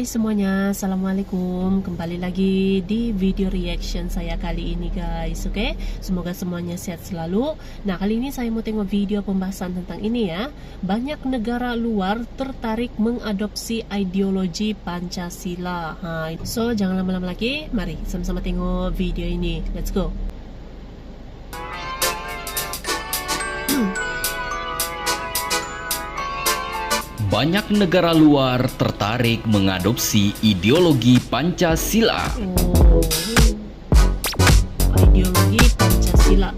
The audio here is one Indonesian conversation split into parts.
Hai semuanya, Assalamualaikum. Kembali lagi di video reaction saya kali ini guys. Oke, semoga semuanya sehat selalu. Nah, kali ini saya mau tengok video pembahasan tentang ini ya. Banyak negara luar tertarik mengadopsi ideologi Pancasila. So jangan lama-lama lagi, mari sama-sama tengok video ini. Let's go. Banyak negara luar tertarik mengadopsi ideologi Pancasila. Ideologi Pancasila.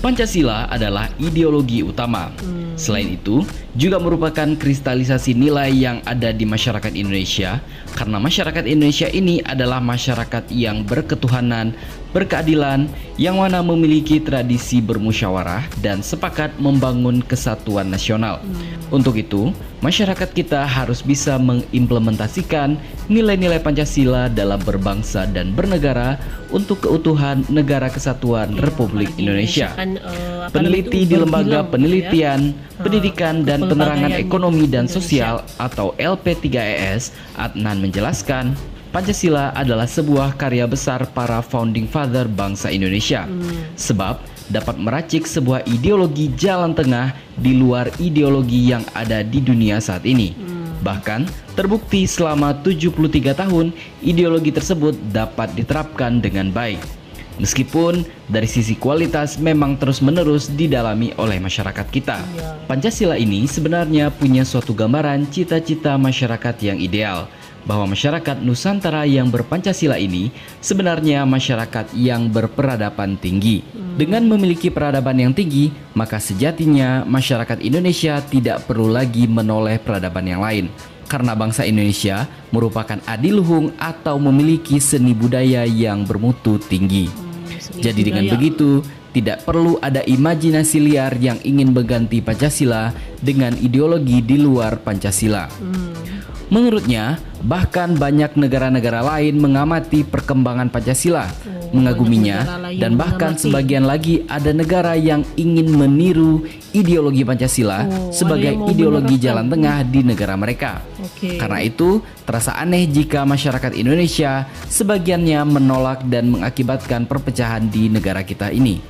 Pancasila adalah ideologi utama. Selain itu, juga merupakan kristalisasi nilai yang ada di masyarakat Indonesia, karena masyarakat Indonesia ini adalah masyarakat yang berketuhanan, berkeadilan, yang mana memiliki tradisi bermusyawarah dan sepakat membangun kesatuan nasional. Untuk itu, masyarakat kita harus bisa mengimplementasikan nilai-nilai Pancasila dalam berbangsa dan bernegara untuk keutuhan Negara Kesatuan Republik Indonesia. Peneliti di Lembaga Penelitian, Pendidikan dan Penerangan Ekonomi dan Sosial atau LP3ES, Adnan menjelaskan, Pancasila adalah sebuah karya besar para founding father bangsa Indonesia, sebab dapat meracik sebuah ideologi jalan tengah di luar ideologi yang ada di dunia saat ini. Bahkan terbukti selama 73 tahun ideologi tersebut dapat diterapkan dengan baik. Meskipun dari sisi kualitas memang terus-menerus didalami oleh masyarakat kita. Pancasila ini sebenarnya punya suatu gambaran cita-cita masyarakat yang ideal, bahwa masyarakat Nusantara yang berpancasila ini sebenarnya masyarakat yang berperadaban tinggi. Dengan memiliki peradaban yang tinggi, maka sejatinya masyarakat Indonesia tidak perlu lagi menoleh peradaban yang lain, karena bangsa Indonesia merupakan adiluhung atau memiliki seni budaya yang bermutu tinggi. Jadi dengan begitu, tidak perlu ada imajinasi liar yang ingin mengganti Pancasila dengan ideologi di luar Pancasila. Menurutnya, bahkan banyak negara-negara lain mengamati perkembangan Pancasila, mengaguminya, dan bahkan sebagian lagi ada negara yang ingin meniru ideologi Pancasila sebagai ideologi jalan tengah di negara mereka. Karena itu, terasa aneh jika masyarakat Indonesia sebagiannya menolak dan mengakibatkan perpecahan di negara kita ini.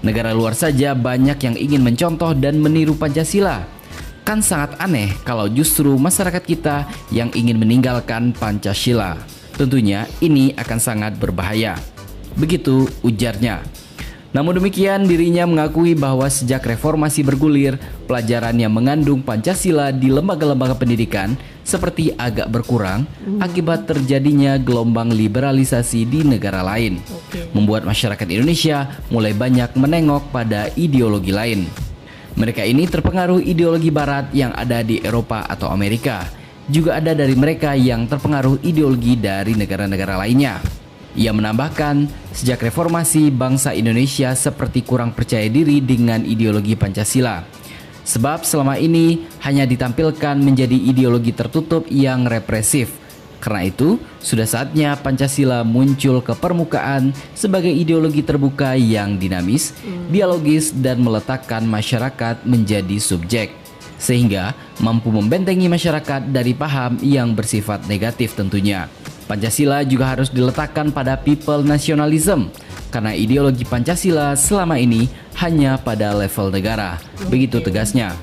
Negara luar saja banyak yang ingin mencontoh dan meniru Pancasila. Kan sangat aneh kalau justru masyarakat kita yang ingin meninggalkan Pancasila. Tentunya ini akan sangat berbahaya. Begitu ujarnya. Namun demikian, dirinya mengakui bahwa sejak reformasi bergulir, pelajaran yang mengandung Pancasila di lembaga-lembaga pendidikan seperti agak berkurang akibat terjadinya gelombang liberalisasi di negara lain. Membuat masyarakat Indonesia mulai banyak menengok pada ideologi lain. Mereka ini terpengaruh ideologi barat yang ada di Eropa atau Amerika. Juga ada dari mereka yang terpengaruh ideologi dari negara-negara lainnya. Ia menambahkan, sejak reformasi bangsa Indonesia seperti kurang percaya diri dengan ideologi Pancasila. Sebab selama ini hanya ditampilkan menjadi ideologi tertutup yang represif. Karena itu, sudah saatnya Pancasila muncul ke permukaan sebagai ideologi terbuka yang dinamis, dialogis, dan meletakkan masyarakat menjadi subjek, sehingga mampu membentengi masyarakat dari paham yang bersifat negatif tentunya. Pancasila juga harus diletakkan pada people nationalism, karena ideologi Pancasila selama ini hanya pada level negara. Begitu tegasnya.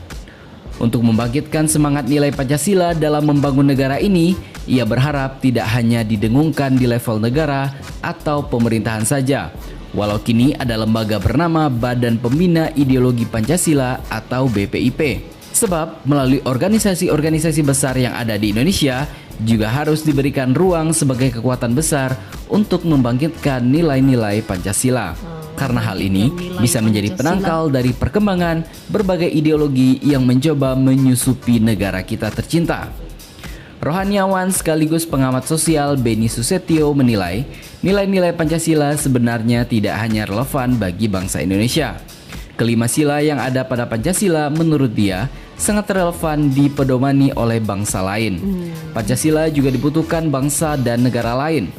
Untuk membangkitkan semangat nilai Pancasila dalam membangun negara ini, ia berharap tidak hanya didengungkan di level negara atau pemerintahan saja, walau kini ada lembaga bernama Badan Pembina Ideologi Pancasila atau BPIP. Sebab melalui organisasi-organisasi besar yang ada di Indonesia juga harus diberikan ruang sebagai kekuatan besar untuk membangkitkan nilai-nilai Pancasila. Karena hal ini bisa menjadi penangkal dari perkembangan berbagai ideologi yang mencoba menyusupi negara kita tercinta. Rohaniawan sekaligus pengamat sosial Beni Susetio menilai, nilai-nilai Pancasila sebenarnya tidak hanya relevan bagi bangsa Indonesia. Kelima sila yang ada pada Pancasila menurut dia sangat relevan dipedomani oleh bangsa lain. Pancasila juga dibutuhkan bangsa dan negara lain.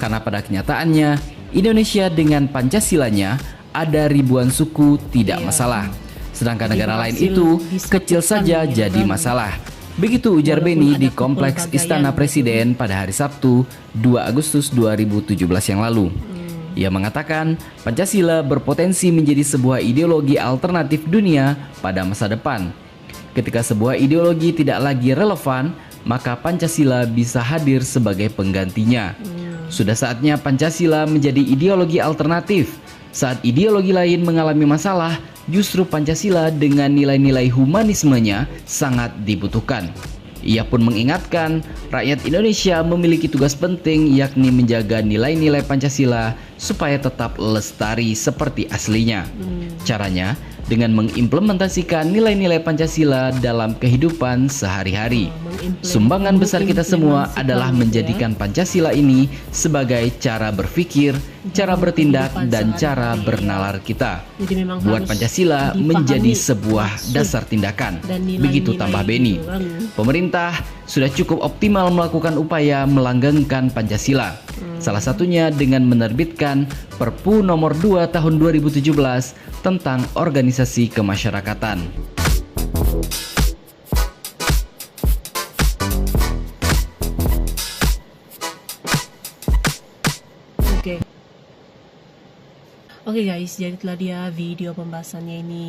Karena pada kenyataannya, Indonesia dengan Pancasilanya ada ribuan suku tidak masalah. Sedangkan negara lain itu kecil saja jadi masalah. Begitu ujar Walaupun Beni ada di Kompleks kepelbagaian Istana gitu. Presiden pada hari Sabtu 2 Agustus 2017 yang lalu. Ia mengatakan Pancasila berpotensi menjadi sebuah ideologi alternatif dunia pada masa depan. Ketika sebuah ideologi tidak lagi relevan, maka Pancasila bisa hadir sebagai penggantinya. Sudah saatnya Pancasila menjadi ideologi alternatif. Saat ideologi lain mengalami masalah, justru Pancasila dengan nilai-nilai humanismenya sangat dibutuhkan. Ia pun mengingatkan rakyat Indonesia memiliki tugas penting, yakni menjaga nilai-nilai Pancasila supaya tetap lestari seperti aslinya. Caranya dengan mengimplementasikan nilai-nilai Pancasila dalam kehidupan sehari-hari. Sumbangan besar kita semua adalah menjadikan Pancasila ini sebagai cara berpikir, cara bertindak, dan cara bernalar kita. Jadi memang Buat harus Pancasila dipahami menjadi sebuah maksud dasar tindakan. dan nilai-nilai Begitu tambah Beni. gitu kan. Pemerintah sudah cukup optimal melakukan upaya melanggengkan Pancasila. Salah satunya dengan menerbitkan Perpu nomor 2 tahun 2017 tentang organisasi kemasyarakatan. Oke. Oke guys, jadi itulah dia video pembahasannya ini.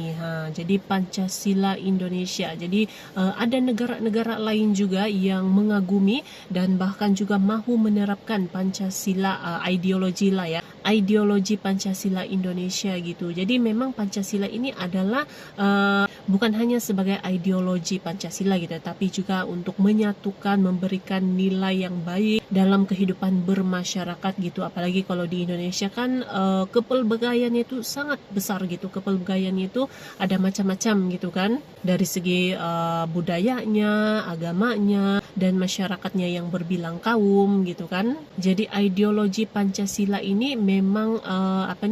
Jadi Pancasila Indonesia. Jadi ada negara-negara lain juga yang mengagumi dan bahkan juga mahu menerapkan Pancasila, ideologi lah ya. Ideologi Pancasila Indonesia gitu. Jadi memang Pancasila ini adalah bukan hanya sebagai ideologi Pancasila gitu, tapi juga untuk menyatukan, memberikan nilai yang baik dalam kehidupan bermasyarakat gitu. Apalagi kalau di Indonesia kan kepelbagaiannya itu sangat besar gitu. Kepelbagaiannya itu ada macam-macam gitu kan, dari segi budayanya, agamanya, dan masyarakatnya yang berbilang kaum gitu kan. Jadi ideologi Pancasila ini memang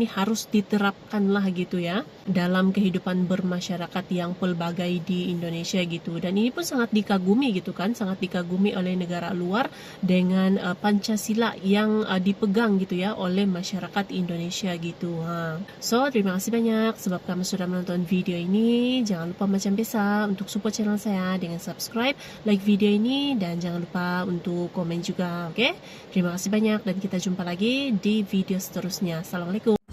harus diterapkan lah gitu ya dalam kehidupan bermasyarakat yang pelbagai di Indonesia gitu. Dan ini pun sangat dikagumi gitu kan, sangat dikagumi oleh negara luar dengan Pancasila yang dipegang gitu ya oleh masyarakat Indonesia gitu. So terima kasih banyak sebab kamu sudah menonton video ini. Jangan lupa macam biasa untuk support channel saya dengan subscribe, like video ini, dan jangan lupa untuk komen juga. Oke? Terima kasih banyak dan kita jumpa lagi di video seterusnya. Assalamualaikum.